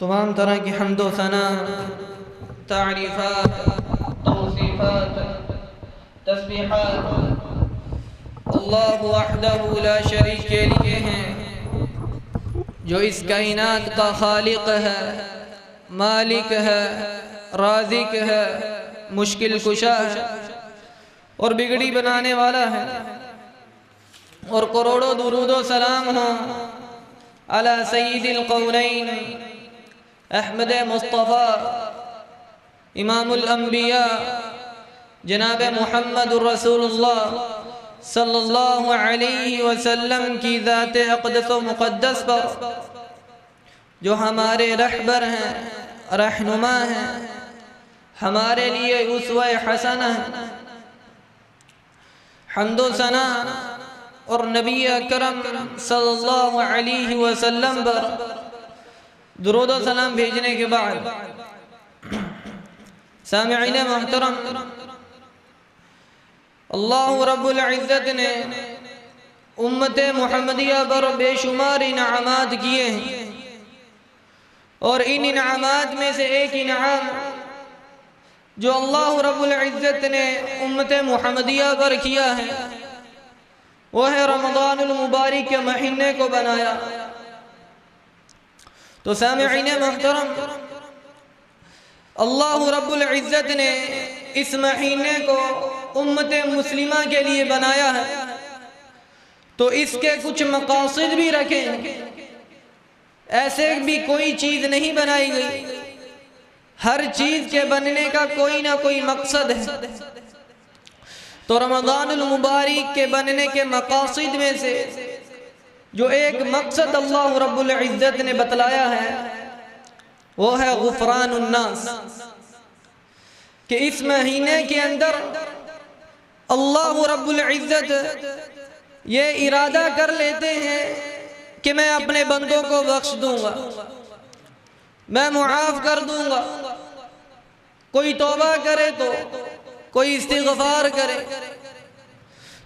तमाम तरह की हम्दो सना, तारीफ़ात, तौसीफ़ात, तस्बीहात अल्लाह वहदहु ला शरीक के लिए हैं, जो इस कायनात का खालिक है, मालिक है, राज़िक है, मुश्किल कुशा है और बिगड़ी बनाने वाला है। और करोड़ों दुरूदो सलाम हो अला सय्यिदिल कौनैन अहमद मुस्तफ़ा इमामुल अंबिया जनाब मुहम्मद रसूलुल्लाह सल्लल्लाहु अलैहि वसल्लम की ज़ात अक़दस व मुक़द्दस पर, जो हमारे रहबर हैं, रहनुमा हैं, हमारे लिए उसवा हसन है। हम्दो सना और नबी अकरम सल्लल्लाहु अलैहि वसल्लम पर दुरूद व सलाम भेजने के बाद सामिईन मोहतरम, अल्लाह रब्बुल इज़्ज़त ने उम्मत मुहम्मदिया पर बेशुमार इनामात किए हैं और इन इनामात में से एक इनाम जो अल्लाह रब्बुल इज़्ज़त ने उम्मत मुहम्मदिया पर किया है वो है रमज़ानुल मुबारक के महीने को बनाया। तो सामिईन मोहतरम, अल्लाह रब्बुल इज़्ज़त ने इस महीने को उम्मत मुस्लिमा के लिए बनाया है, तो इसके कुछ मकासद भी रखे हैं। ऐसे भी कोई चीज़ नहीं बनाई गई, हर चीज़ के बनने का कोई ना कोई मकसद है। तो रमज़ानुल मुबारक के बनने के मकासद में से जो एक मकसद अल्लाह रब्बुल इज़्ज़त ने बतलाया है वो है गुफ़रानुन नास, कि इस महीने के अंदर अल्लाह रब्बुल इज़्ज़त ये इरादा कर लेते हैं कि मैं अपने बंदों को बख्श दूंगा, मैं मुआफ़ कर दूंगा। कोई तौबा करे तो कोई इस्तिग़फ़ार करे।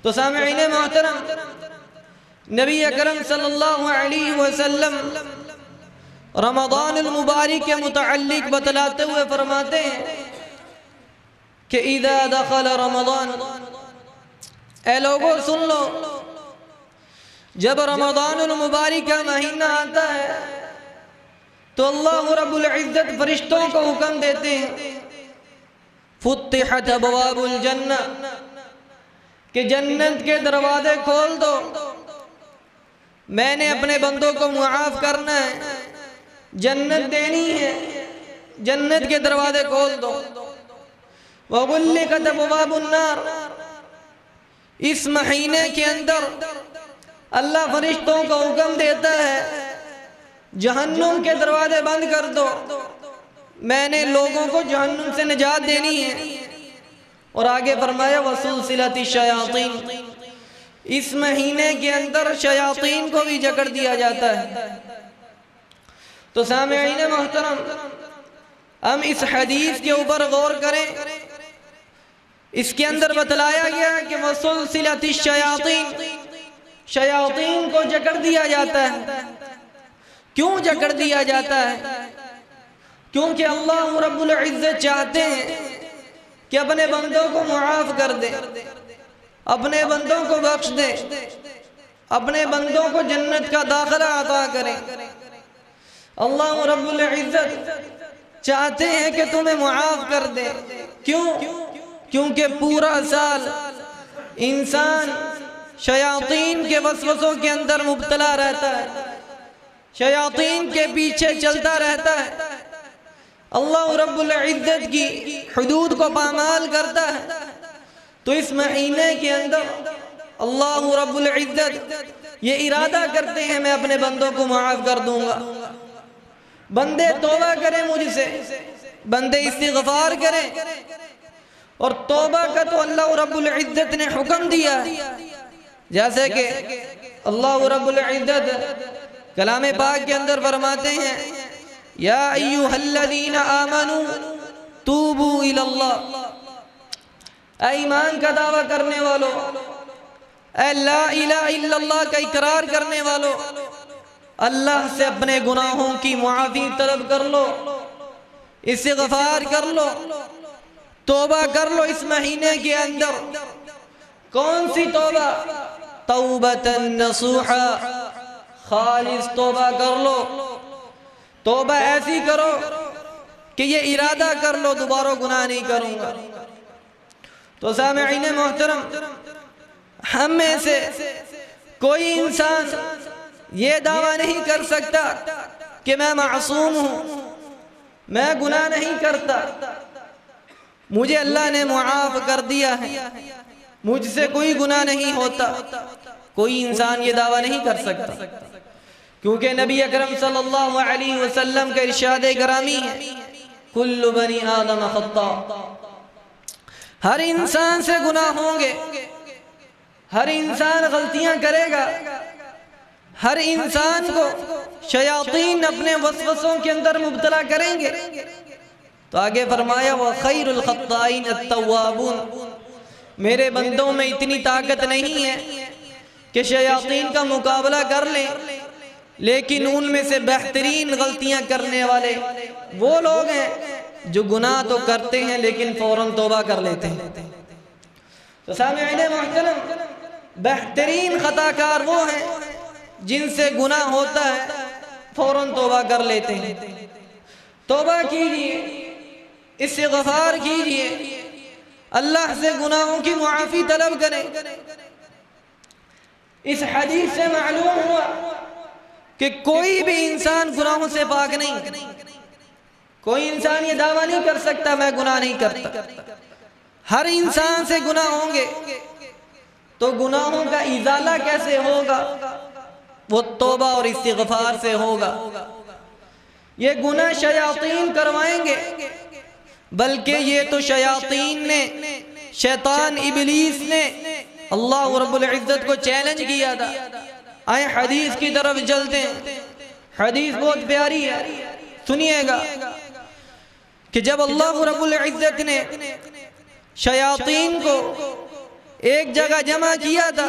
तो सामिईन मोहतरम, नबी अकरम सल्लल्लाहु अलैहि वसल्लम रमज़ानुल मुबारक के मुतअल्लिक़ बतलाते हुए फरमाते हैं कि इज़ा दख़ल रमज़ान, ऐ लोगों सुन लो, जब रमज़ानुल मुबारक का महीना आता है तो अल्लाह रब्बुल इज़्ज़त फरिश्तों को हुक्म देते हैं फुत्तिहत अबवाबुल जन्नह, कि जन्नत के दरवाजे खोल दो, मैंने अपने बंदों को मुआफ़ करना है, जन्नत देनी है, जन्नत के दरवाजे खोल दो। वग़ुल्लिक़त अबवाबुन नार, इस महीने के अंदर अल्लाह फरिश्तों को हुक्म देता है जहन्नुम के दरवाजे बंद कर दो, मैंने लोगों को जहन्नुम से निजात देनी है। और आगे फरमाया वसुलसिलति शयातीन, इस महीने के अंदर शयातीन को भी जकड़ दिया जाता है। तो सामिईन मोहतरम, हम इस हदीस के ऊपर गौर करें। इसके अंदर बतलाया गया कि वसुलसिलति शयातीन, शयातीन को जकड़ दिया जाता है। क्यों जकड़ दिया जाता है? क्योंकि अल्लाह रब्बुल इज़्ज़त चाहते हैं कि अपने बंदों को मुआफ़ कर दे, अपने बंदों को बख्श दे, अपने बंदों को जन्नत का दाखिला अता करें। अल्लाह रब्बुल इज़्ज़त चाहते हैं कि तुम्हें मुआफ़ कर दे। क्यों? क्योंकि पूरा साल इंसान शयातीन के वसवसों के अंदर मुब्तला रहता है, शयातीन के पीछे चलता रहता है, अल्लाह रब्बुल इज्जत की हुदूद को पामाल करता है, तो इस महीने के अंदर अल्लाह रब्बुल इज्जत ये इरादा करते हैं मैं अपने बंदों को माफ़ कर दूंगा। बंदे तौबा करें मुझसे, बंदे इस्तिग़फ़ार करें, और तौबा का तो अल्लाह रब्बुल इज्जत ने हुक्म दिया, जैसे कि अल्लाह रब्बुल इज्जत कलाम पाक के अंदर फरमाते हैं, या अय्युहल्लज़ीना आमनू तूबू इलल्लाह, ऐ ईमान का दावा करने वालों, ऐ ला इलाहा इल्लल्लाह का इकरार करने वालों, अल्लाह से अपने गुनाहों की मुआफ़ी तलब कर लो, इस्तिग़फ़ार कर लो, तौबा कर लो इस महीने के अंदर। कौन सी तौबा? तौबतन नसूहा, खालिस तौबा कर लो। तौबा ऐसी करो कि ये इरादा कर लो दोबारा गुनाह नहीं करूंगा। तो सामईन मोहतरम, हम में से कोई इंसान ये दावा नहीं कर सकता कि मैं मासूम हूँ, मैं गुनाह नहीं करता, मुझे अल्लाह ने मुआफ़ कर दिया है, मुझसे कोई गुनाह नहीं होता। कोई इंसान ये दावा नहीं कर सकता, क्योंकि नबी अकरम सल्लल्लाहु अलैहि वसल्लम का इरशाद गिरामी है, कुल्लु बनी आदम खत्ता, हर इंसान से गुनाह होंगे, हर इंसान गलतियां करेगा, हर इंसान को शयातीन अपने वसवसों के अंदर मुब्तला करेंगे। तो आगे फरमाया, व खैरुल खत्ताइन अत्तव्वाबून, मेरे बंदों में इतनी ताकत नहीं है कि शयातीन का मुकाबला कर लें, लेकिन उनमें से बेहतरीन गलतियां करने वाले वो लोग हैं जो गुनाह तो करते हैं लेकिन फौरन तौबा कर लेते हैं। तो सामईन मोहतरम, बेहतरीन खताकार वो हैं जिनसे गुनाह होता है फौरन तौबा कर लेते हैं। तौबा कीजिए, इस्तिग़फ़ार कीजिए, अल्लाह से गुनाहों की मुआफ़ी तलब करें। इस हदीस से मालूम हुआ कि कोई भी इंसान गुनाहों से पाक नहीं, कोई इंसान ये दावा नहीं कर सकता मैं गुनाह नहीं करता। हर इंसान से गुनाह होंगे, तो गुनाहों का इज़ाला कैसे होगा? वो तौबा और इस्तिग़फ़ार से होगा। ये गुनाह शयातीन करवाएंगे, बल्कि ये तो शयातीन ने, शैतान इबलीस ने अल्लाह रब्बुल इज़्ज़त को चैलेंज किया था। आए हदीस की तरफ चलते हैं, हदीस बहुत प्यारी है, सुनिएगा कि जब अल्लाह रब्बुल इज़्ज़त ने शयातीन को एक जगह जमा किया था,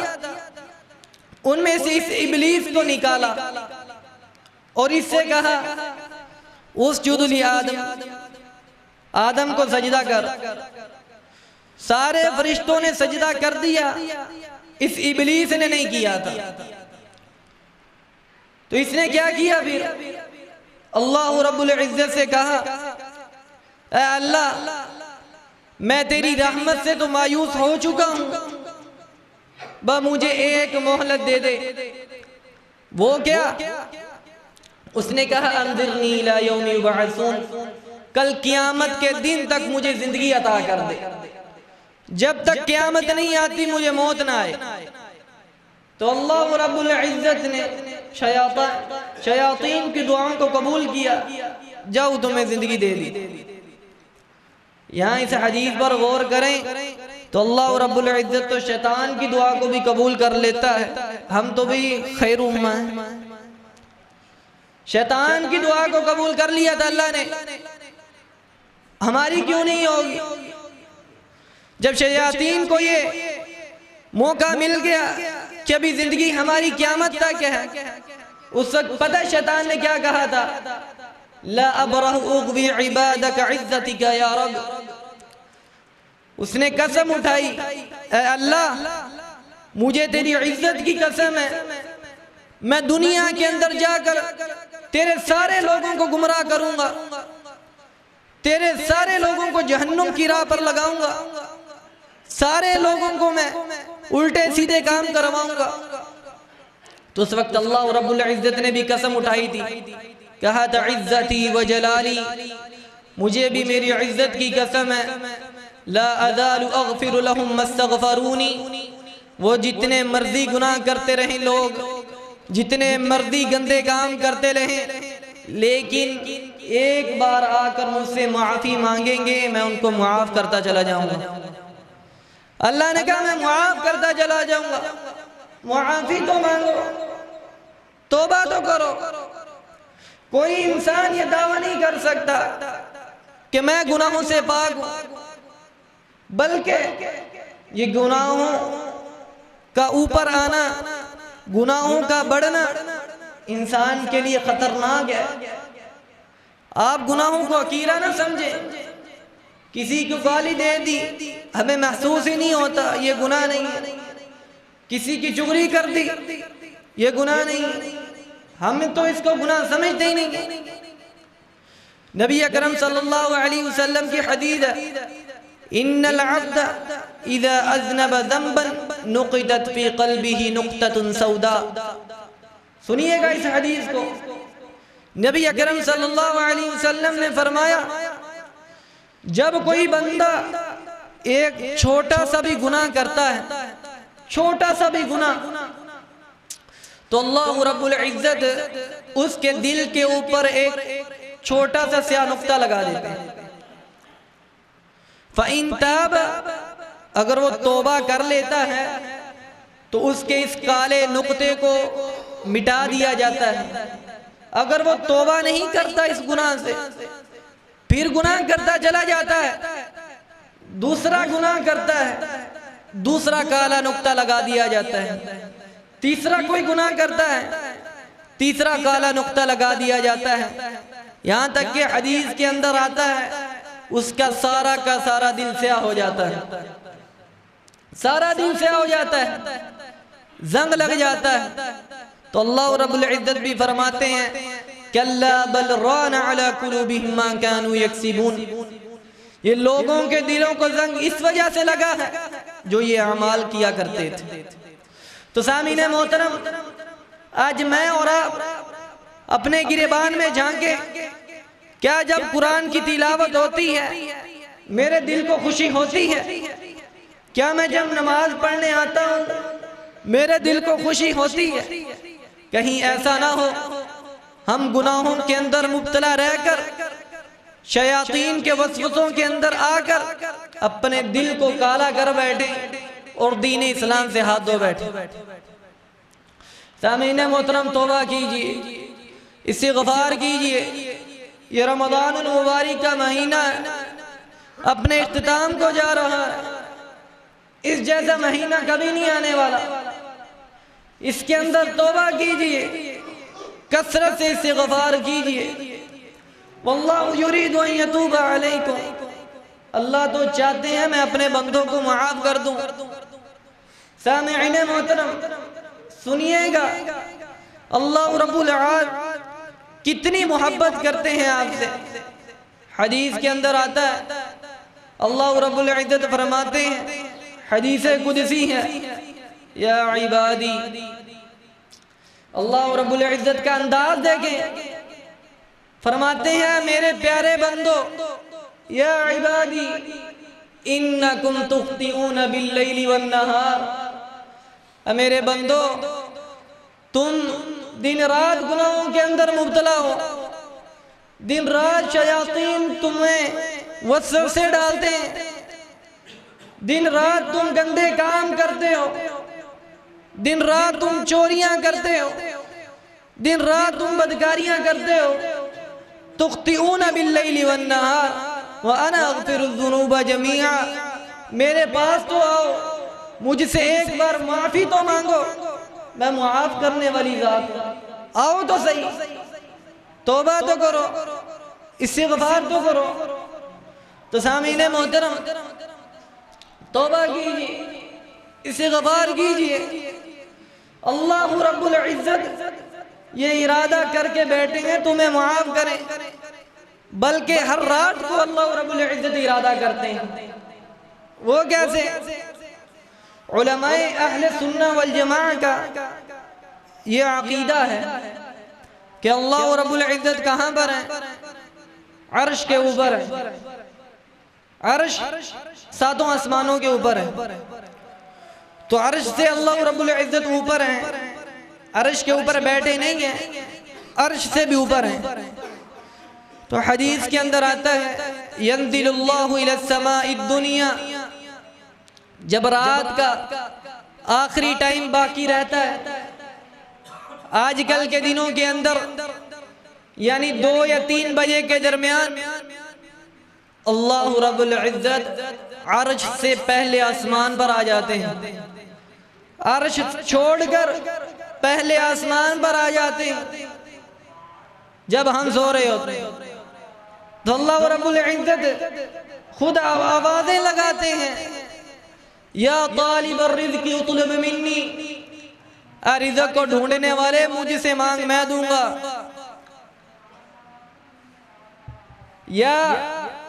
उनमें से इस इबलीस को निकाला और इससे कहा, उसजुदु लि आदम, आदम को सजदा कर। सारे फरिश्तों ने सजदा कर दिया, इस इबलीस ने नहीं किया था। तो इसने क्या किया फिर? अल्लाह रब्बुल इज़्ज़त से कहा, ऐ अल्लाह, मैं तेरी रहमत से तो मायूस हो चुका हूँ, बस मुझे एक मोहलत दे दे। वो क्या? उसने कहा, अंज़िरनी इला यौमि युबअसून, कल क़यामत के दिन तक मुझे जिंदगी अता कर दे, जब तक क़यामत नहीं आती मुझे मौत ना आए। तो अल्लाह रब्बुल इज़्ज़त ने शयातीन की दुआओं को कबूल किया, जाओ तुम्हें जिंदगी दे दी। यहाँ इस हदीस पर गौर करें तो अल्लाह रब्बुल इज़्ज़त तो शैतान की दुआ को भी कबूल कर लेता है। हम तो भी खैर उम्मा है, शैतान की दुआ को कबूल कर लिया था अल्लाह ने, हमारी क्यों नहीं होगी? जब शयातीन को ये मौका मिल गया कि अभी जिंदगी हमारी क़यामत तक है, उस वक्त पता शैतान ने क्या कहा था? ला अबरहु उग़वी इबादक इज़्ज़तिका या रब। उसने कसम उठाई, ऐ अल्लाह, मुझे तेरी इज्जत की कसम है, मैं दुनिया के अंदर जाकर तेरे सारे लोगों को गुमराह करूंगा, तेरे सारे लोगों को जहन्नुम की राह पर लगाऊंगा, सारे लोगों को मैं उल्टे सीधे काम करवाऊंगा, तो उस वक्त अल्लाह रब्बुल इज़्ज़त ने भी कसम उठाई थी, कहा था इज़्ज़ती व जलाली, मुझे भी मेरी इज़्ज़त की कसम है, ला अज़ालु अग़फ़िरु लहुम मस्तग़फ़रूनी, वो जितने मर्जी गुनाह करते रहें लोग, जितने मर्जी गंदे काम करते रहें, लेकिन एक बार आकर मुझसे माफ़ी मांगेंगे, मैं उनको माफ़ करता चला जाऊंगा। अल्लाह ने कहा मैं माफ़ करता चला जाऊंगा, माफ़ी तो मांगो, तौबा तो करो। कोई इंसान ये दावा नहीं कर सकता कि मैं गुनाहों से पाक हूं, बल्कि ये गुनाहों का ऊपर आना, गुनाहों का बढ़ना इंसान के लिए खतरनाक है। आप गुनाहों को अकीरा ना समझें, किसी को गाली दे दी हमें महसूस ही नहीं होता, ये गुनाह नहीं है। किसी की चुगली कर दी, ये गुनाह नहीं है, हम तो इसको गुनाह समझते ही नहीं। नबी अकरम सल्लल्लाहु अलैहि वसल्लम की हदीस है, इन्नल अब्द इज़ा अज़नब ज़ंबन नुक़िदत फ़ी क़ल्बिही नुक़ततुन सौदा। सुनिएगा इस हदीस को। नबी अकरम सल्लल्लाहु अलैहि वसल्लम ने फरमाया, जब कोई बंदा एक छोटा सा भी गुनाह करता है, छोटा सा भी गुनाह, तो अल्लाह रब्बुल इज़्ज़त उसके दिल के ऊपर एक छोटा सा स्याह नुक्ता लगा देते हैं। फ़इन ताब, अगर वो तौबा कर लेता है तो उसके इस काले नुक्ते को मिटा दिया जाता है। अगर वो तौबा नहीं करता इस गुनाह से, फिर गुनाह करता चला जाता है, दूसरा गुनाह करता है, दूसरा काला नुक्ता लगा दिया जाता है। तीसरा कोई गुनाह करता है, तीसरा काला नुक्ता लगा दिया जाता है। यहाँ तक कि हदीस के अंदर आता है उसका सारा का सारा दिल स्याह हो जाता है, सारा दिल स्याह हो जाता है, जंग लग जाता है। तो अल्लाह रब्बुल इज़्ज़त भी फरमाते हैं, कल्ला बल राना अला कुलूबिहिम मा कानू यक्सिबून, ये लोगों के दिलों को जंग इस वजह से लगा है जो ये अमाल किया करते थे। तो सामीने मोहतरम, आज मैं और आप अपने गिरेबान में झांके, क्या जब कुरान की तिलावत होती है मेरे दिल को खुशी होती है? क्या मैं जब नमाज पढ़ने आता हूँ मेरे दिल को खुशी होती है? कहीं ऐसा ना हो हम गुनाहों के अंदर मुब्तला रहकर शयातीन के वसवसों के अंदर आकर अपने दिल को काला कर बैठे और दीन इस्लाम से हाथ धो बैठे। सामीने मोहतरम, तौबा कीजिए, इस्तिग़फ़ार कीजिए। ये रमज़ानुल मुबारक का महीना अपने इख्तिताम को जा रहा है। इस जैसा महीना कभी नहीं आने वाला। इसके अंदर तौबा कीजिए, कसरत से इस्तिग़फ़ार कीजिए। वल्लाहु युरीदु अन यतूबा अलैकुम, अल्लाह तो चाहते हैं मैं अपने बंदों को माफ़ कर दूं। सामिईन मोहतरम, सुनिएगा, अल्लाह रब्बुल आलमीन कितनी मोहब्बत करते हैं आपसे। हदीस के अंदर आता है, अल्लाह रब्बुल इज़्ज़त फरमाते हैं, हदीस कुदसी है, या इबादी, अल्लाह रब्बुल इज़्ज़त का अंदाज देखें, फरमाते हैं मेरे प्यारे बंदो, या इबादी इन्नकुम तुख्तिऊन बिल्लैलि वन्नहार, मेरे बंदो तुम दिन रात गुनाहों के अंदर मुब्तला हो, दिन रात शयातीन तुम्हें वसवसे डालते हैं, दिन रात तुम गंदे काम करते हो, दिन रात तुम चोरियां करते हो, दिन रात तुम बदकारियां करते हो। तुख्तिऊन बिल्लैलि वन्नहार व अना अग़फ़िरुज़्ज़ुनूब जमीआ, मेरे पास तो आओ, मुझसे एक बार माफ़ी तो मांगो, मैं मुआफ़ करने वाली ज़ात हूं। आओ तो सही, तौबा तो करो, इस्तिग़फ़ार तो करो। तो सामीने मोहतरम, तौबा कीजिए, इस्तिग़फ़ार कीजिए। अल्लाह रब्बुल इज़्ज़त ये इरादा करके बैठे हैं तुम्हें मुआफ़ करें, बल्कि हर रात को अल्लाह रब्बुल इज़्ज़त इरादा करते हैं। वो कैसे? उलमाए अहले सुन्नह वल जमाअह का ये अकीदा है कि अल्लाह रब्बुल इज़्ज़त कहाँ पर है? अर्श के ऊपर है। अर्श सातों आसमानों के ऊपर है। तो अर्श से अल्लाह रब्बुल इज़्ज़त ऊपर है, अर्श के ऊपर बैठे नहीं हैं, अर्श से भी ऊपर हैं। तो हदीस के अंदर आता है यंज़िलुल्लाहु इला समाइद दुनिया, जब रात का आखिरी टाइम बाकी रहता है, आजकल के दिनों के अंदर यानी 2 या 3 बजे के दरमियान अल्लाह रब्बुल इज़्ज़त अर्श से पहले आसमान पर आ जाते हैं। अर्श छोड़कर पहले आसमान पर आ जाते हैं जब हम सो रहे होते हैं। तो अल्लाह रब्बुल इज़्ज़त खुद आवाज़ें लगाते हैं, या तालिब अर्रिज़्क़ि उतलब मिन्नी, रिज़्क़ को ढूंढने वाले मुझसे मांग मैं दूंगा। या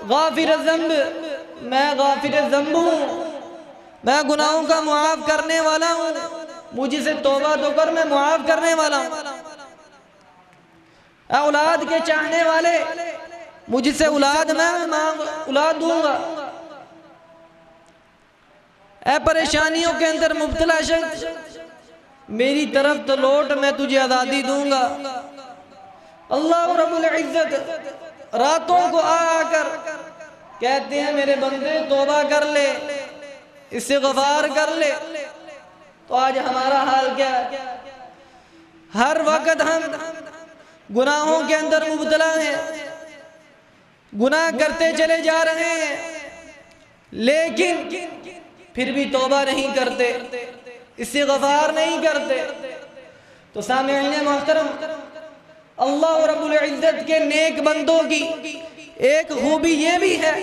गाफिर ज़ंब, मैं गाफिर ज़ंब हूँ, मैं गुनाहों का मुआफ़ करने वाला हूँ, मुझसे तौबा तो कर, मैं मुआफ़ करने वाला हूँ। औलाद के चाहने वाले, मुझसे औलाद मैं मांग औलाद दूंगा। ऐ परेशानियों के अंदर मुब्तला शख्स, मेरी तरफ तो लौट, मैं तुझे आज़ादी दूंगा। अल्लाह रब्बुल इज़्ज़त रातों को आकर कहते हैं मेरे बंदे तौबा कर ले, इस्तिग़फ़ार कर ले। तो आज हमारा हाल क्या है? हर वक्त हम गुनाहों के अंदर मुब्तला हैं, गुनाह करते चले जा रहे हैं, लेकिन फिर भी तौबा नहीं करते, इस्तिग़फ़ार नहीं करते। तो सामईन मोहतरम, अल्लाह रब्बुल इज़्ज़त के नेक बंदों की एक खूबी ये भी है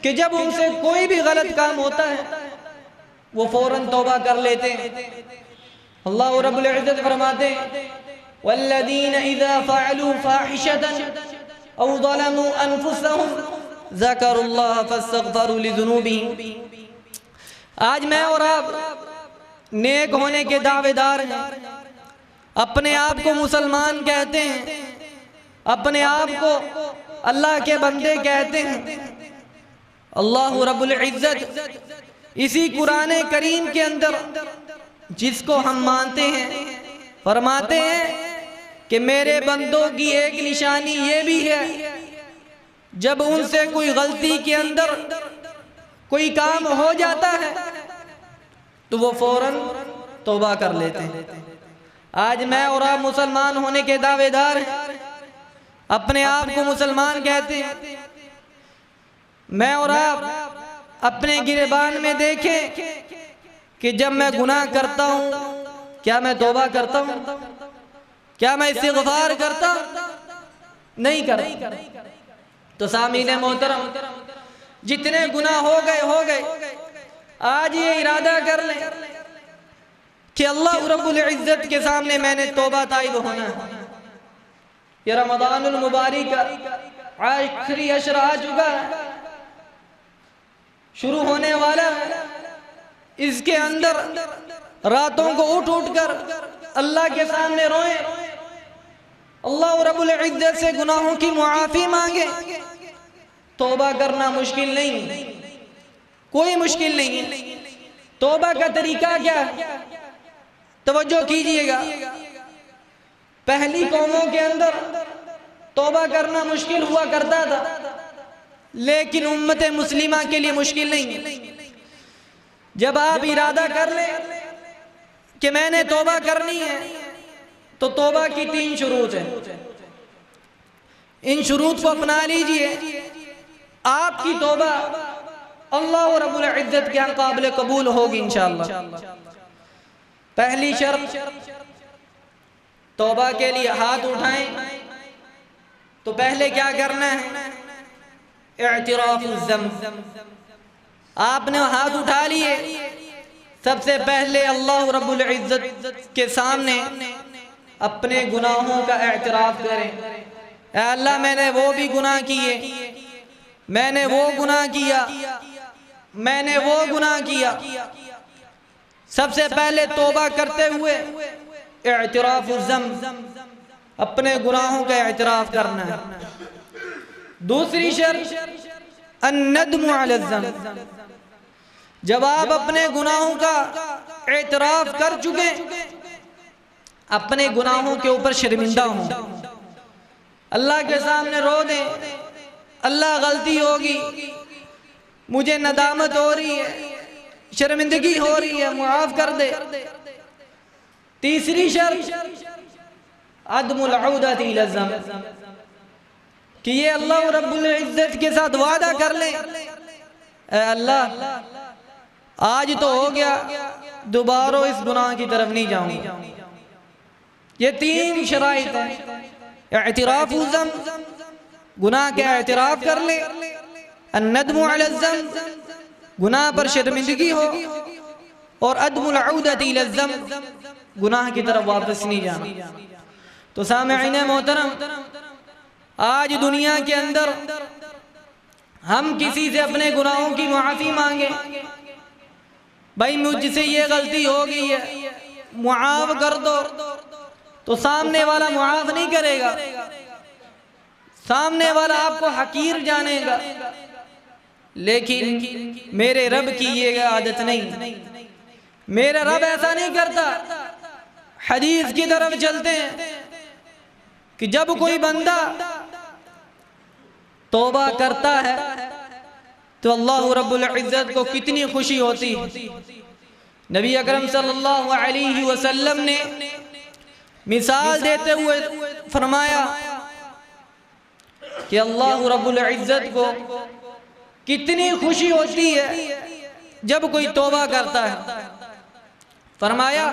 कि जब उनसे कोई भी गलत काम होता है वो फौरन तौबा कर लेते हैं। अल्लाह रब्बुल इज़्ज़त फरमाते हैं वल्लज़ीन इज़ा फ़अलू फ़ाहिशतन औ ज़लमू अनफुसहुम ज़करुल्लाह फ़स्तग़फ़रू लिज़ुनूबिहिम। आज मैं और आप नेक होने के दावेदार हैं, अपने आप को मुसलमान कहते हैं, अपने आप को अल्लाह के बंदे कहते हैं। अल्लाह रब्बुल इज़्ज़त इसी कुरान करीम के अंदर जिसको हम मानते हैं फरमाते हैं कि मेरे बंदों की एक निशानी ये भी है, जब उनसे कोई गलती के अंदर कोई काम हो जाता है तो वो फौरन तौबा कर लेते हैं। आज मैं और आप मुसलमान होने के दावेदार हैं, अपने आप को मुसलमान कहते हैं। मैं और आप अपने गिरेबान में देखें कि जब मैं गुनाह करता हूँ क्या मैं तौबा करता हूँ? क्या मैं इस्तिग़फ़ार करता हूँ? नहीं करता। तो सामीन मोहतरम, जितने गुनाह हो गए आज ये इरादा कर लें कि अल्लाह रब्बुल इज़्ज़त के सामने मैंने तौबा ताइब होना है। ये रमज़ानुल मुबारक का आखिरी अशर आ चुका है, शुरू होने वाला है। इसके अंदर रातों को उठ कर अल्लाह के सामने रोएं, अल्लाह रब्बुल इज़्ज़त से गुनाहों की मुआफ़ी मांगे। तौबा करना मुश्किल नहीं, कोई मुश्किल नहीं है। तौबा का तरीका क्या है? तवज्जो कीजिएगा। पहली कौमों के अंदर तौबा करना मुश्किल हुआ करता था, लेकिन उम्मत मुस्लिमा के लिए मुश्किल नहीं। जब आप इरादा कर ले कि मैंने तौबा करनी है तो तौबा की 3 शुरूत है। इन शुरूत को अपना लीजिए, आपकी तौबा अल्लाह रब्बुल इज़्ज़त के यहाँ काबिल कबूल होगी इंशाअल्लाह। पहली शर्त, तौबा के लिए हाथ उठाएं तो पहले क्या करना है? इअ्तिराफ़ुज़ ज़ंब। आपने हाथ उठा लिए, सबसे पहले अल्लाह रब्बुल इज़्ज़त के सामने अपने गुनाहों का एतराफ़ करें। ऐ अल्लाह, मैंने वो भी गुनाह किए, मैंने वो गुनाह किया, मैंने वो गुनाह किया। सबसे पहले तौबा करते हुए इअ्तिराफ़ुज़्ज़म, अपने गुनाहों का इतराफ़ करना है। दूसरी शर्त अन्नदमु अलज़्ज़म, जब आप अपने गुनाहों का इतराफ़ कर चुके, अपने गुनाहों के ऊपर शर्मिंदा हों, अल्लाह के सामने रो दें, अल्लाह गलती होगी, मुझे नदामत हो रही है, शर्मिंदगी हो रही है, मुआफ़ कर दे। तीसरी शर्त अदमुल औदति इला ज़ंब, कि ये अल्लाह रब्बुल इज़्ज़त के साथ वादा कर ले, अल्लाह आज तो हो गया, दोबारा इस गुनाह की तरफ नहीं जाऊंगा। ये तीन शराइत हैं। इअ्तिराफ़ुज़्ज़म, गुनाह का इतराफ़ कर ले, अन्नदमु अलज़्ज़म, गुनाह पर शर्मिंदगी हो, और अदमुल औदति इला ज़ंब, गुनाह की तरफ वापस नहीं जाना। तो सामिईन मोहतरम, आज दुनिया के अंदर हम किसी से अपने गुनाहों की माफ़ी मांगे, भाई मुझसे ये गलती हो गई है, मुआफ़ कर दो, तो सामने वाला मुआफ़ नहीं करेगा, सामने वाला आपको हकीर जानेगा। लेकिन मेरे रब की ये आदत नहीं, मेरा रब ऐसा नहीं करता। हदीस की तरफ चलते हैं कि जब कोई बंदा तौबा करता है तो अल्लाह रब्बुल इज़्ज़त को कितनी खुशी होती है। नबी अकरम सल्लल्लाहु अलैहि वसल्लम ने मिसाल देते हुए फरमाया कि अल्लाह रब्बुल इज़्ज़त को कितनी खुशी होती है जब कोई तौबा करता है। फरमाया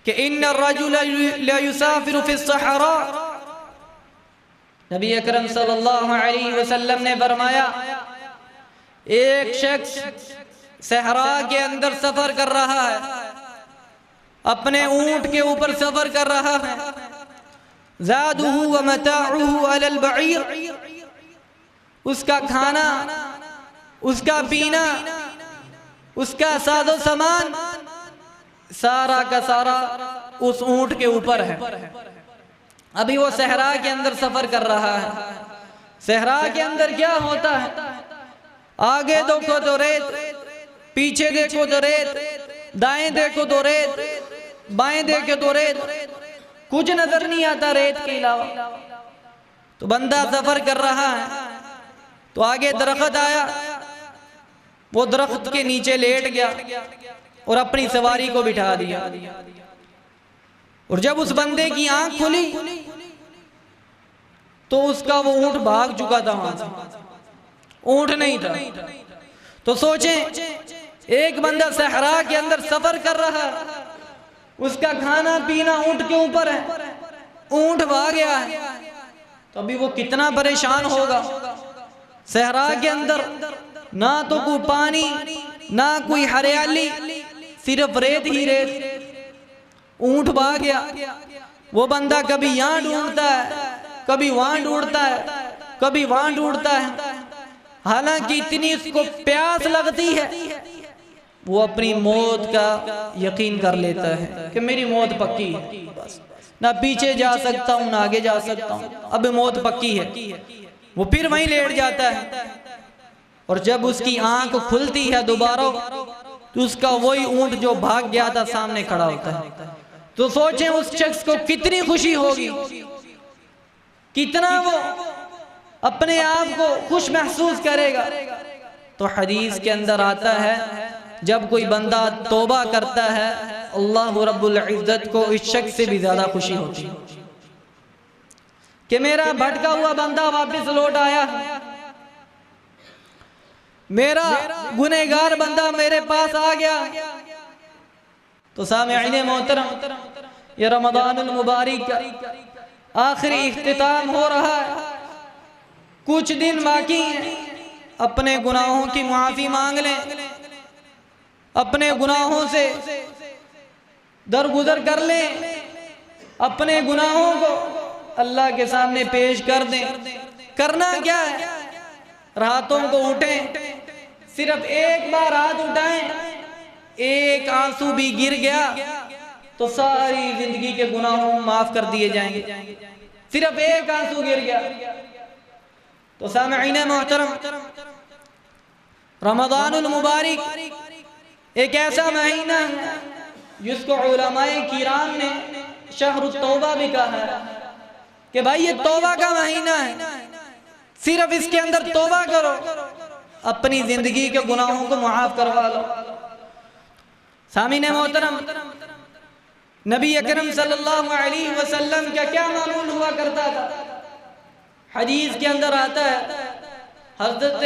कि इन्ना रजुल ला युसाफिरु फी सहरा, नबी अकरम सल्लल्लाहु अलैहि वसल्लम ने फरमाया, एक शख्स सहरा के अंदर सफर कर रहा है, अपने ऊंट के ऊपर सफर कर रहा है, ज़ादुहु व मताउहु अलल बईर, उसका खाना, उसका पीना, उसका सादो सामान सारा का सारा उस ऊंट के ऊपर है। अभी वो सहरा के अंदर सफर कर रहा है। सहरा के अंदर क्या होता है, आगे देखो तो रेत, पीछे देखो तो रेत, दाएं देखो तो रेत, बाएं देखो तो रेत, कुछ नजर नहीं आता रेत के अलावा। तो बंदा सफर कर रहा है, तो आगे दरख्त आया, वो दरख्त के नीचे लेट गया और अपनी सवारी को बिठा दिया। और जब उस बंदे की आंख खुली तो उसका वो ऊंट भाग चुका था, वहां से ऊंट नहीं था। तो सोचें, एक बंदा सहरा के अंदर सफर कर रहा है, उसका खाना पीना ऊंट के ऊपर है, ऊंट भाग गया है, तो अभी वो कितना परेशान होगा। सहरा के अंदर ना तो कोई पानी, ना कोई हरियाली, सिर्फ रेत ही रेत, ऊंट भाग गया। वो बंदा कभी यहाँ ढूंढता है, कभी वहां ढूंढता है, कभी वहां ढूंढता है। हालांकि इतनी उसको प्यास लगती है, वो अपनी मौत का यकीन कर लेता है कि मेरी मौत पक्की है, बस ना पीछे जा सकता हूँ ना आगे जा सकता हूँ, अब मौत पक्की है। वो फिर वहीं लेट जाता है। और जब उसकी आंख खुलती है दोबारा, तो उसका वही ऊंट जो भाग गया था सामने खड़ा होता है। तो सोचें उस शख्स को कितनी खुशी होगी, कितना वो अपने आप को खुश महसूस करेगा। तो हदीस के अंदर आता है, जब कोई बंदा तौबा करता है, अल्लाह रब्बुल इज़्ज़त को इस शख्स से भी ज्यादा खुशी होती है कि मेरा भटका हुआ बंदा वापस लौट आया, मेरा गुनहगार बंदा मेरे पास आ गया। तो सामिईन मोहतरम, ये रमज़ानुल मुबारक का आखिरी इख्तिताम हो रहा है, कुछ दिन बाकी हैं। अपने गुनाहों की माफ़ी मांग लें, अपने गुनाहों से दरगुजर कर लें, अपने गुनाहों को अल्लाह के सामने पेश कर दें। करना क्या है, रातों को उठें, सिर्फ एक बार हाथ उठाएं, एक आंसू भी गिर गया तो सारी जिंदगी के गुनाहों माफ कर दिए जाएंगे, सिर्फ एक आंसू गिर गया। तो सामईन मोहतरम, रमज़ानुल मुबारक एक ऐसा महीना है जिसको उलमाए किराम ने शहरुत तौबा भी कहा है कि भाई ये तौबा का महीना है, सिर्फ इसके अंदर तौबा करो, अपनी जिंदगी के गुनाहों को माफ करवा लो। सामीन मोहतरम, नबी अकरम सल्लल्लाहु अलैहि वसल्लम का क्या मामूल हुआ करता था? हदीस के अंदर आता है, हज़रत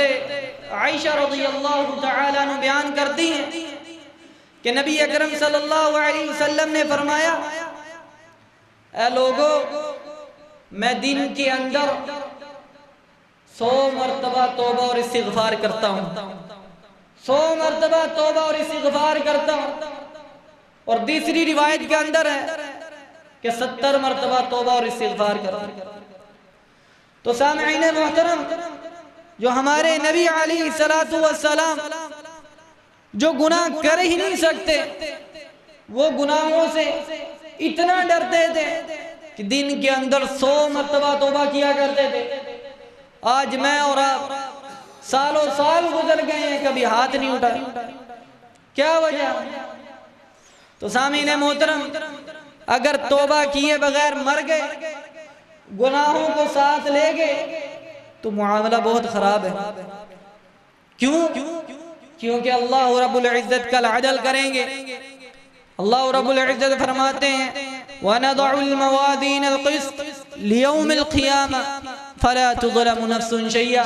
आयशा रज़ियल्लाहु तआला अन्हा बयान करती हैं कि नबी अकरम सल्लल्लाहु अलैहि वसल्लम ने फरमाया, ऐ लोगो, मैं दिन के अंदर 100 मरतबा तौबा और इस्तिग़फ़ार करता हूँ, 100 मरतबा तौबा और इस्तिग़फ़ार करता हूँ। और दूसरी रिवायत के अंदर है कि 70 मरतबा तौबा और इस्तिग़फ़ार करता हूँ। तो सामईन मोहतरम, जो हमारे नबी अलैहिस्सलातु वस्सलाम जो गुनाह कर ही नहीं सकते, वो गुनाहों से इतना डरते थे कि दिन के अंदर 100 मरतबा तौबा किया करते थे। आज मैं और आप सालों साल गुजर गए हैं, कभी हाथ नहीं उठाया, क्या वजह? तो सामीन मोहतरम, अगर तौबा किए बगैर मर गए, गुनाहों को साथ ले गए, तो मुआमला बहुत खराब है। क्यों? क्योंकि अल्लाह रब्बुल इज्जत कल अदल करेंगे। अल्लाह रब्बुल इज्जत फरमाते हैं, वनदउल मवाज़ीनल क़िस्त लियौमिल क़ियामा फला तुज़लमु नफ्सुन शैया।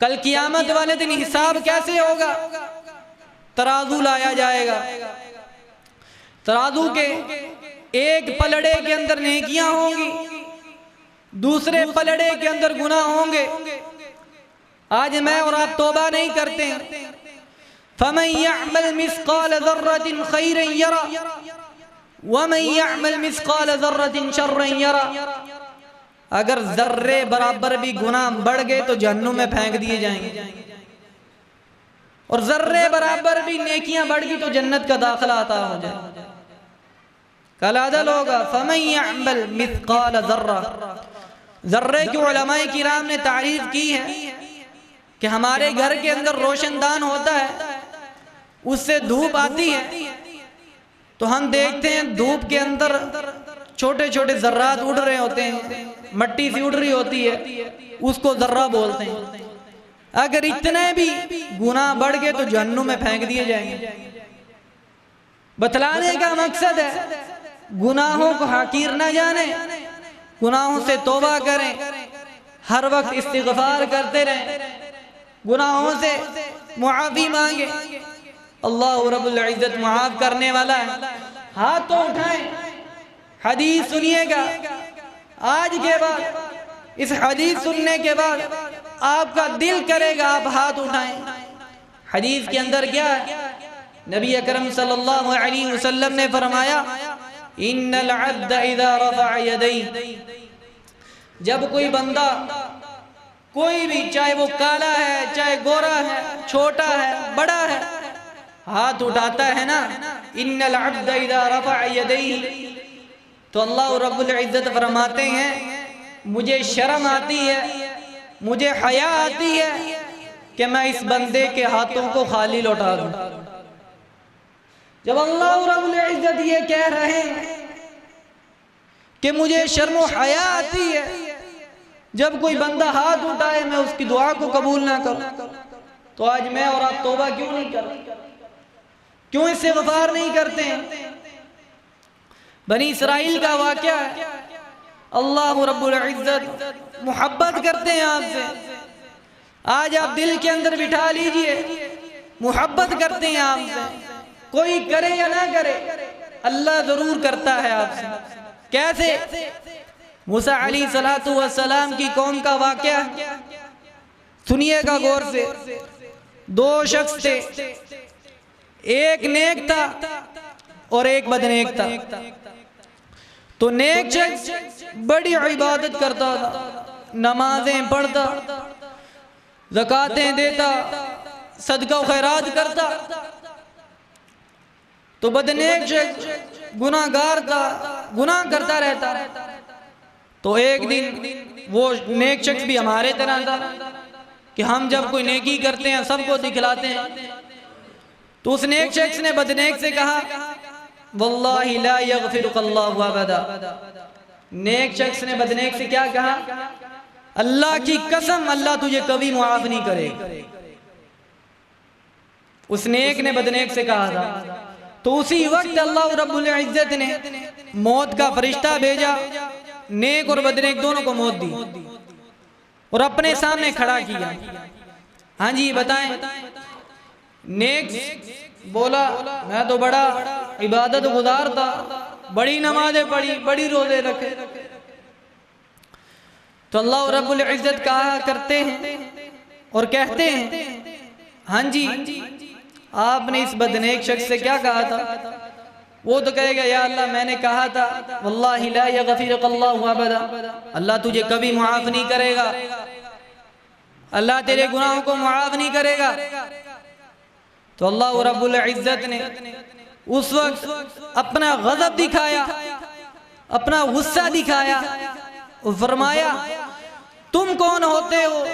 कल क़ियामत वाले दिन हिसाब कैसे होगा? तराजू लाया जाएगा, तराजू के एक पलड़े के अंदर नेकियां होंगी, दूसरे पलड़े के अंदर गुनाह होंगे। आज मैं और आप तौबा नहीं करते हैं। फमन यअमल मिस्क़ाल ज़र्रतिन खैरन यरा वमन यअमल मिस्क़ाल ज़र्रतिन शर्रन यरा। अगर जर्रे बराबर भी गुनाह बढ़ गए तो जहन्नुम में फेंक दिए जाएंगे, और जर्रे बराबर भी नेकियां बढ़ गई तो जन्नत का दाखिला अता हो जाए। कल अदल होगा। फमन यअमल मिस्क़ाल ज़र्रा, जर्रे के उलमाए किराम ने तारीफ की है कि हमारे घर के अंदर रोशनदान होता है, उससे धूप आती है तो हम देखते हैं धूप के अंदर छोटे छोटे जर्रात उड़ रहे होते हैं, मट्टी सी उड़ रही होती है, उसको जर्रा बोलते हैं। अगर इतने भी गुनाह बढ़ गए तो जहन्नुम में फेंक दिए जाएंगे। बतलाने का मकसद है गुनाहों को हकीर न जाने, गुनाहों से तौबा करें, हर वक्त इस्तिग़फ़ार करते रहें, गुनाहों से मुआफ़ी मांगे। अल्लाह रब्बुल इज़्ज़त मुआफ़ करने वाला है। हाथ तो उठाएं, हदीस सुनिएगा। आज के बाद, इस हदीस सुनने के बाद आपका दिल करेगा आप हाथ उठाएं। हदीस के अंदर क्या है? नबी अकरम सल्लल्लाहु अलैहि वसल्लम ने फरमाया, इन्नल अब्द इज़ा रफ़अ यदैहि, जब कोई बंदा, कोई भी, चाहे वो काला है, चाहे गोरा है, छोटा है, बड़ा है, हाथ उठाता है ना, इन्नल अब्द इज़ा रफ़अ यदैहि, तो अल्लाह रब्बुल इज़्ज़त फरमाते हैं, मुझे शर्म आती है, मुझे हया आती है कि मैं इस बंदे के हाथों को खाली लौटा दूं। जब अल्लाह रब्बुल इज़्ज़त ये कह रहे हैं कि मुझे शर्म और हया आती है जब कोई बंदा हाथ उठाए मैं उसकी दुआ को कबूल ना करूं, तो आज मैं और आप तौबा क्यों नहीं करते? क्यों इस्तिग़फ़ार नहीं करते हैं? बनी इसराइल का वाक़या है। अल्लाह रब्बुल इज़्ज़त मोहब्बत करते हैं आपसे। आज आप दिल के अंदर बिठा लीजिए, मोहब्बत करते हैं आपसे। कोई करे या ना करे, अल्लाह जरूर करता है आपसे। कैसे? मूसा अलैहिस्सलातु वस्सलाम की कौम का वाक़या सुनिएगा गौर से। दो शख्स थे, एक नेक था और एक बदनेक था। तो नेक शख्स बड़ी इबादत करता था, नमाजें पढ़ता, ज़कातें देता, सदका खैरात करता। तो बदनेक शख्स गुनाहगार था, गुनाह करता रहता। तो एक दिन वो नेक शख्स भी हमारे तरह था कि हम जब कोई नेकी करते हैं सबको दिखलाते हैं। तो उस नेक शख्स ने बदनेक से कहा, वल्लाहि ला यगफिरुकल्लाहु अबदा। नेक शख्स ने बदनेक से क्या कहा? अल्लाह की कसम, अल्लाह तुझे कभी मुआफ नहीं करेगा। उस नेक ने बदनेक से कहा था। तो उसी वक्त अल्लाह रब्बुल इज्जत ने मौत का फरिश्ता भेजा, नेक और बदनेक दोनों को मौत दी और अपने सामने खड़ा किया। हाँ जी बताएं। नेक बोला, मैं तो बड़ा इबादत गुजार था, बड़ी नमाजें पढ़ी, बड़ी रोजे रखे। तो अल्लाह रब्बुल इज्जत कहा करते हैं और कहते हैं, हाँ जी आपने इस बदनेक शख्स से क्या कहा था? वो तो कहेगा, या अल्लाह मैंने कहा था वल्लाहि ला यगफिरुकल्लाहु अबदा, अल्लाह तुझे कभी मुआफ नहीं करेगा, अल्लाह तेरे गुनाहों को मुआफ नहीं करेगा। तो अल्लाह रब्बुल इज्जत ने उस वक्त अपना गज़ब दिखाया, अपना गुस्सा दिखाया और फरमाया, तुम कौन होते हो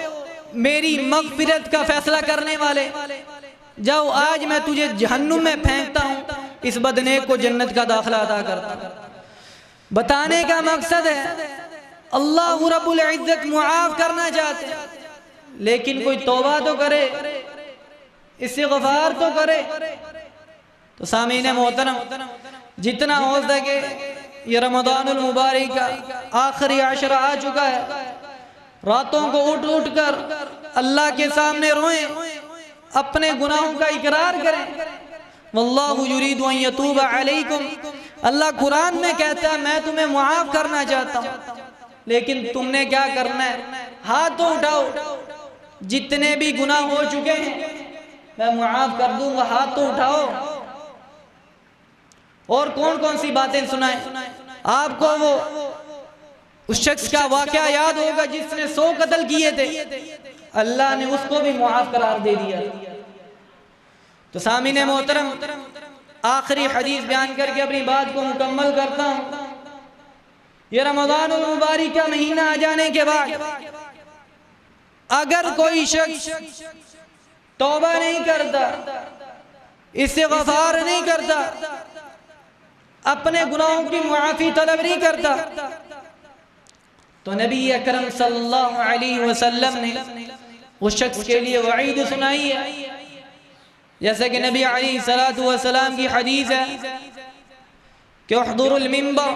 मेरी मग़फ़िरत का फैसला करने वाले? जाओ आज मैं तुझे जहन्नुम में फेंकता हूँ, इस बदनेक को जन्नत का दाखिला अता करता। बताने का मकसद है अल्लाह रब्बुल इज्जत मुआफ करना चाहते हैं, लेकिन कोई तौबा तो करे, इस्तिग़फ़ार तो करे। तो सामीने मोहतरम, जितना हो सके ये रमज़ानुल मुबारक का आखिरी अशरा आ चुका है, रातों को उठ उठ कर अल्लाह के सामने रोएं, अपने गुनाहों का इकरार करें। वल्लाहु युरीदु अन यतूबा अलैकुम, अल्लाह कुरान में कहता है मैं तुम्हें मुआफ करना चाहता हूँ, लेकिन तुमने क्या करना है? हाथ तो उठाओ, जितने भी गुनाह हो चुके हैं मैं मुआफ कर दूंगा, हाथ तो उठाओ। और कौन कौन सी बातें सुनाएं आपको? वो उस शख्स का वाकया याद होगा जिसने 100 कत्ल किए थे, अल्लाह ने उसको भी मुआफ करार दे दिया। तो सामीने मोहतरम, आखिरी हदीस बयान करके अपनी बात को मुकम्मल करता हूँ। ये रमज़ानुल मुबारक का महीना आ जाने के बाद अगर कोई शख्स तौबा नहीं करता, इस्तिग़फ़ार नहीं करता, अपने गुनाहों की मुआफ़ी तलब नहीं करता, तो नबी अकरम सल्लल्लाहु अलैहि वसल्लम ने उस शख्स के लिए वईद सुनाई है। जैसे कि नबी अलैहि सलातु वसलाम की हदीस है कि उहदुरुल मिंबर,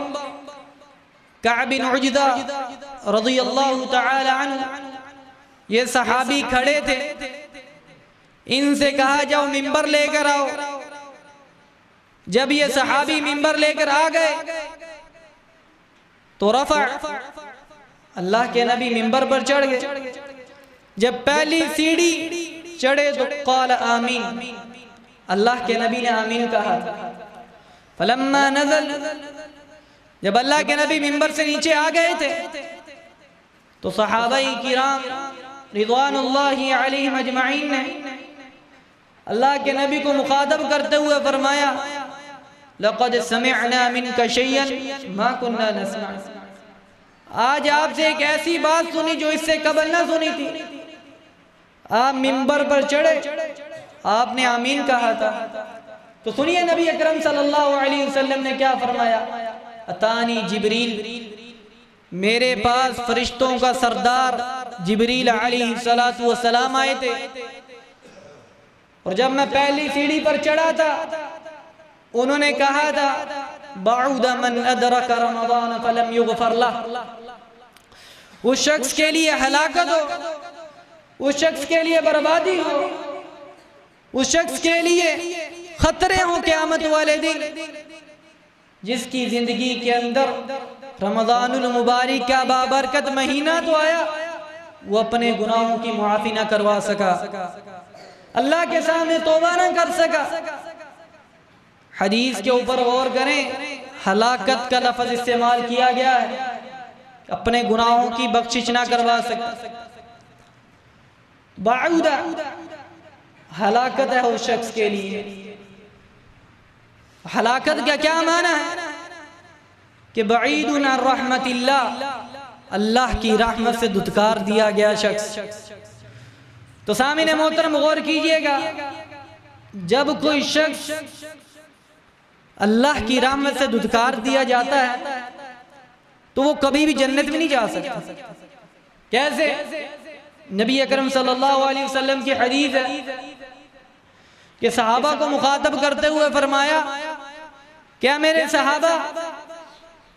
कअब बिन उजदा रज़ियल्लाहु तआला अन्हु, ये सहाबी खड़े थे, इनसे कहा जाओ मिंबर लेकर आओ। जब ये सहाबी मिंबर लेकर आ गए तो रफ़ा, अल्लाह के नबी मिंबर पर चढ़ गए। जब पहली सीढ़ी चढ़े तो क़ाल आमीन, अल्लाह के नबी ने आमीन कहा। फलम्मा नज़ल, जब अल्लाह के नबी मिंबर से नीचे आ गए थे तो सहाबाई किराम रिज़वानुल्लाहि अलैहिम अजमईन ने अल्लाह के नबी को मुखातब करते हुए फरमाया, लक़द समिअना मिनका शैयन मा कुन्ना नस्मा, आज आपसे एक ऐसी बात सुनी जो इससे कबल ना सुनी थी। आप मिंबर पर चढ़े, आपने आमीन कहा था। तो सुनिए नबी अकरम सल्लल्लाहु अलैहि वसल्लम ने क्या फरमाया, अतानी जिब्रील, मेरे पास फरिश्तों का सरदार जिब्रील अलैहि सलातु वसलाम आए थे, और जब मैं पहली सीढ़ी पर चढ़ा था उन्होंने कहा था, बाउद मन अदरक रमज़ान फलम युगफर लह, उस शख्स के लिए हलाकत हो, उस शख्स के लिए बर्बादी हो, उस शख्स के लिए खतरे हो क़यामत वाले दिन, जिसकी जिंदगी के अंदर रमज़ानुल मुबारक का बाबरकत महीना तो आया, वो अपने गुनाहों की मुआफ़ी ना करवा सका, अल्लाह के सामने तौबा ना कर सका। हदीस के ऊपर गौर करें, हलाकत का लफ्ज़ इस्तेमाल किया गया है, अपने गुनाहों की बख्शिश ना करवा सका। बाउदा, हलाकत है उस शख्स के लिए। हलाकत का क्या माना है कि बईदुन अन रहमतिल्लाह, अल्लाह की रहमत से दुत्कार दिया गया शख्स। तो सामने मोहतरम गौर कीजिएगा, जब कोई शख्स अल्लाह की रहमत से दुत्कार दिया जाता है तो वो कभी भी जन्नत में नहीं जा सकता। कैसे? नबी अकरम सल्लल्लाहु अलैहि वसल्लम की हदीस है कि सहाबा को मुखातब करते हुए फरमाया, क्या मेरे सहाबा,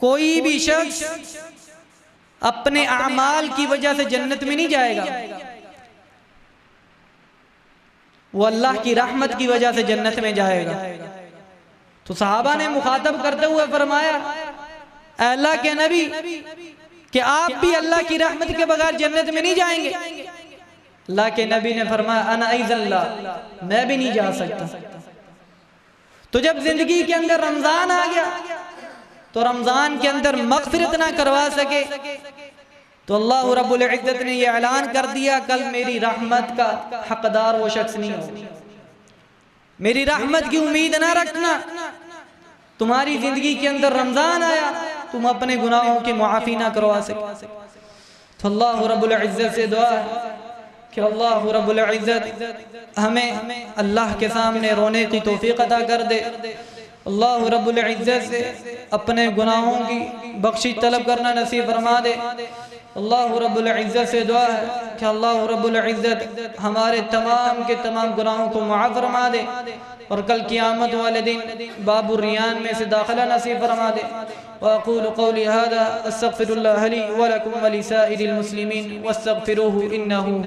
कोई भी शख्स अपने अमाल की वजह से जन्नत में नहीं जाएगा, वो अल्लाह की रहमत की वजह से जन्नत में जाएगा। तो सहाबा ने मुखातब करते हुए फरमाया, अल्लाह के नबी, कि आप भी अल्लाह की रहमत के बगैर जन्नत में नहीं जाएंगे? अल्लाह के नबी ने फरमाया, अना अल्लाह, मैं भी नहीं जा सकता। तो जब जिंदगी के अंदर रमजान आ गया तो रमजान के अंदर मगफिरत ना करवा सके तो अल्लाह रब्बुल इज्जत ने यह ऐलान कर दिया, कल मेरी रहमत का हकदार वो शख्स नहीं हो। मेरी रहमत की उम्मीद ना रखना। तुम्हारी जिंदगी के अंदर रमजान आया, तुम अपने गुनाहों की मुआफी ना करवा सके। तो अल्लाह रब्बुल इज्जत से दुआ है कि अल्लाह रब्बुल इज्जत हमें अल्लाह के सामने रोने की तौफीक अता कर दे। अल्लाह रब्बुल इज्जत से अपने गुनाहों की बख्शिश तलब करना नसीब फरमा दे। अल्लाह रब्बुल इज्जत से दुआ है कि अल्लाह रब्बुल इज्जत हमारे तमाम के तमाम गुनाहों को माफ़ फरमा दे और कल क़यामत वाले दिन बाबुर रियान में से दाखिला नसीब फरमा दे। वअक़ूलु क़ौली हाज़ा अस्तग़फ़िरुल्लाह ली व लकुम व लिसाइरिल मुस्लिमीन वस्तग़फ़िरूहु इन्नहु